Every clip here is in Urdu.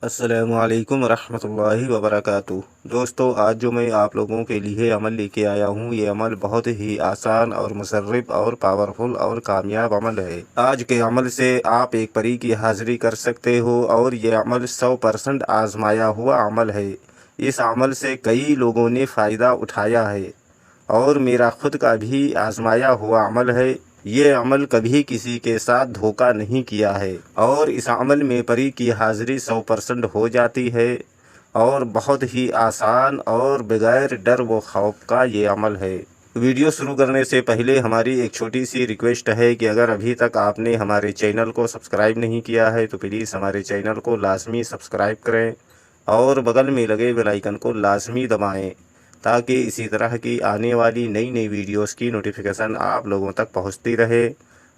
السلام علیکم ورحمۃ اللہ وبرکاتہ۔ دوستو، آج جو میں آپ لوگوں کے لیے عمل لے کے آیا ہوں، یہ عمل بہت ہی آسان اور مصرف اور پاورفل اور کامیاب عمل ہے۔ آج کے عمل سے آپ ایک پری کی حاضری کر سکتے ہو، اور یہ عمل 100% آزمایا ہوا عمل ہے۔ اس عمل سے کئی لوگوں نے فائدہ اٹھایا ہے، اور میرا خود کا بھی آزمایا ہوا عمل ہے۔ یہ عمل کبھی کسی کے ساتھ دھوکہ نہیں کیا ہے، اور اس عمل میں پری کی حاضری 100% ہو جاتی ہے، اور بہت ہی آسان اور بغیر ڈر و خوف کا یہ عمل ہے۔ ویڈیو شروع کرنے سے پہلے ہماری ایک چھوٹی سی ریکویسٹ ہے کہ اگر ابھی تک آپ نے ہمارے چینل کو سبسکرائب نہیں کیا ہے تو پلیز ہمارے چینل کو لازمی سبسکرائب کریں، اور بغل میں لگے بیل آئیکن کو لازمی دبائیں، تاکہ اسی طرح کی آنے والی نئی نئی ویڈیوز کی نوٹیفیکیشن آپ لوگوں تک پہنچتی رہے،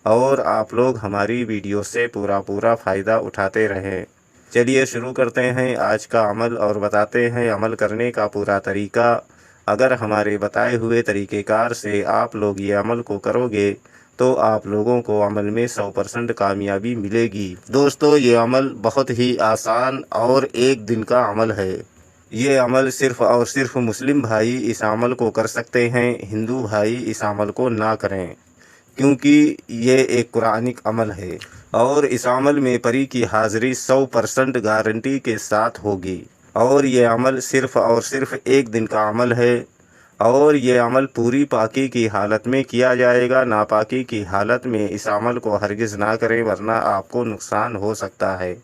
اور آپ لوگ ہماری ویڈیو سے پورا فائدہ اٹھاتے رہیں۔ چلیے شروع کرتے ہیں آج کا عمل، اور بتاتے ہیں عمل کرنے کا پورا طریقہ۔ اگر ہمارے بتائے ہوئے طریقہ کار سے آپ لوگ یہ عمل کو کرو گے تو آپ لوگوں کو عمل میں 100% کامیابی ملے گی۔ دوستو، یہ عمل بہت ہی آسان اور ایک دن کا عمل ہے۔ یہ عمل صرف اور صرف مسلم بھائی اس عمل کو کر سکتے ہیں، ہندو بھائی اس عمل کو نہ کریں، کیونکہ یہ ایک قرآنک عمل ہے، اور اس عمل میں پری کی حاضری 100% گارنٹی کے ساتھ ہوگی۔ اور یہ عمل صرف اور صرف ایک دن کا عمل ہے، اور یہ عمل پوری پاکی کی حالت میں کیا جائے گا۔ ناپاکی کی حالت میں اس عمل کو ہرگز نہ کریں، ورنہ آپ کو نقصان ہو سکتا ہے۔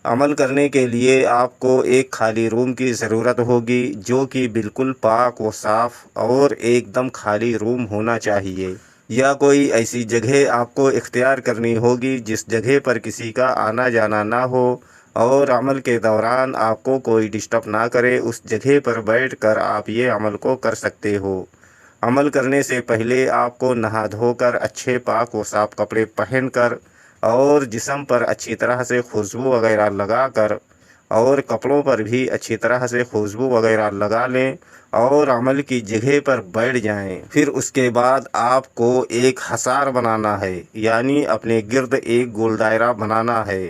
عمل کرنے کے لیے آپ کو ایک خالی روم کی ضرورت ہوگی، جو کہ بالکل پاک و صاف اور ایک دم خالی روم ہونا چاہیے، یا کوئی ایسی جگہ آپ کو اختیار کرنی ہوگی جس جگہ پر کسی کا آنا جانا نہ ہو، اور عمل کے دوران آپ کو کوئی ڈسٹرب نہ کرے۔ اس جگہ پر بیٹھ کر آپ یہ عمل کو کر سکتے ہو۔ عمل کرنے سے پہلے آپ کو نہا دھو کر اچھے پاک و صاف کپڑے پہن کر، اور جسم پر اچھی طرح سے خوشبو وغیرہ لگا کر، اور کپڑوں پر بھی اچھی طرح سے خوشبو وغیرہ لگا لیں، اور عمل کی جگہ پر بیٹھ جائیں۔ پھر اس کے بعد آپ کو ایک حصار بنانا ہے، یعنی اپنے گرد ایک گول دائرہ بنانا ہے۔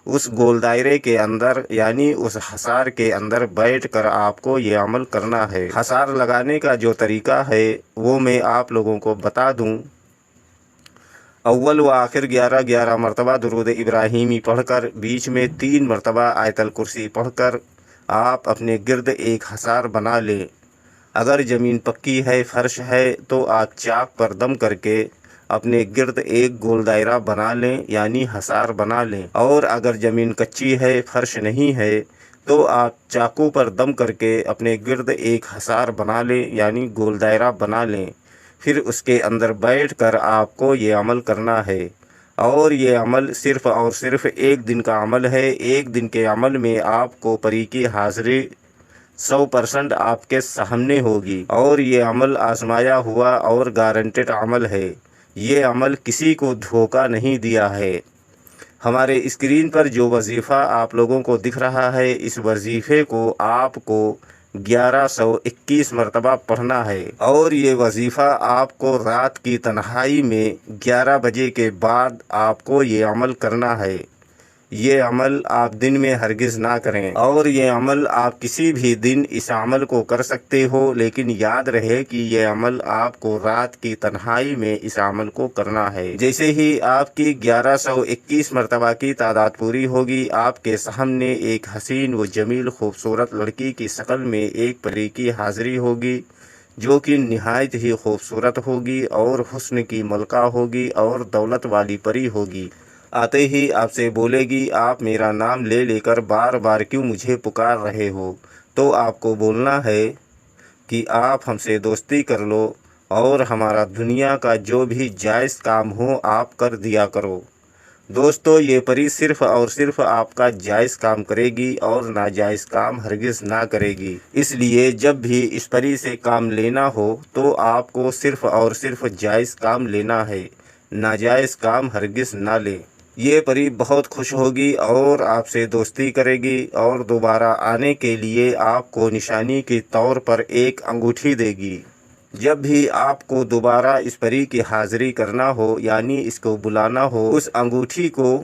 اس گول دائرے کے اندر، یعنی اس حصار کے اندر بیٹھ کر آپ کو یہ عمل کرنا ہے۔ حصار لگانے کا جو طریقہ ہے وہ میں آپ لوگوں کو بتا دوں۔ اول و آخر 11 مرتبہ درود ابراہیمی پڑھ کر، بیچ میں 3 مرتبہ آیت الکرسی پڑھ کر آپ اپنے گرد ایک حصار بنا لیں۔ اگر زمین پکی ہے، فرش ہے، تو آپ چاک پر دم کر کے اپنے گرد ایک گول دائرہ بنا لیں، یعنی حصار بنا لیں۔ اور اگر زمین کچی ہے، فرش نہیں ہے، تو آپ چاقو پر دم کر کے اپنے گرد ایک حصار بنا لیں، یعنی گول دائرہ بنا لیں۔ پھر اس کے اندر بیٹھ کر آپ کو یہ عمل کرنا ہے، اور یہ عمل صرف اور صرف ایک دن کا عمل ہے۔ ایک دن کے عمل میں آپ کو پری کی حاضری 100% آپ کے سامنے ہوگی، اور یہ عمل آزمایا ہوا اور گارنٹیڈ عمل ہے۔ یہ عمل کسی کو دھوکہ نہیں دیا ہے۔ ہمارے اسکرین پر جو وظیفہ آپ لوگوں کو دکھ رہا ہے، اس وظیفے کو آپ کو 1121 مرتبہ پڑھنا ہے، اور یہ وظیفہ آپ کو رات کی تنہائی میں 11 بجے کے بعد آپ کو یہ عمل کرنا ہے۔ یہ عمل آپ دن میں ہرگز نہ کریں، اور یہ عمل آپ کسی بھی دن اس عمل کو کر سکتے ہو، لیکن یاد رہے کہ یہ عمل آپ کو رات کی تنہائی میں اس عمل کو کرنا ہے۔ جیسے ہی آپ کی 1121 مرتبہ کی تعداد پوری ہوگی، آپ کے سامنے ایک حسین و جمیل خوبصورت لڑکی کی شکل میں ایک پری کی حاضری ہوگی، جو کہ نہایت ہی خوبصورت ہوگی، اور حسن کی ملکہ ہوگی، اور دولت والی پری ہوگی۔ آتے ہی آپ سے بولے گی، آپ میرا نام لے لے کر بار بار کیوں مجھے پکار رہے ہو؟ تو آپ کو بولنا ہے کہ آپ ہم سے دوستی کر لو، اور ہمارا دنیا کا جو بھی جائز کام ہو آپ کر دیا کرو۔ دوستو، یہ پری صرف اور صرف آپ کا جائز کام کرے گی، اور ناجائز کام ہرگز نہ کرے گی۔ اس لیے جب بھی اس پری سے کام لینا ہو تو آپ کو صرف اور صرف جائز کام لینا ہے، ناجائز کام ہرگز نہ لیں۔ یہ پری بہت خوش ہوگی اور آپ سے دوستی کرے گی، اور دوبارہ آنے کے لیے آپ کو نشانی کے طور پر ایک انگوٹھی دے گی۔ جب بھی آپ کو دوبارہ اس پری کی حاضری کرنا ہو، یعنی اس کو بلانا ہو، اس انگوٹھی کو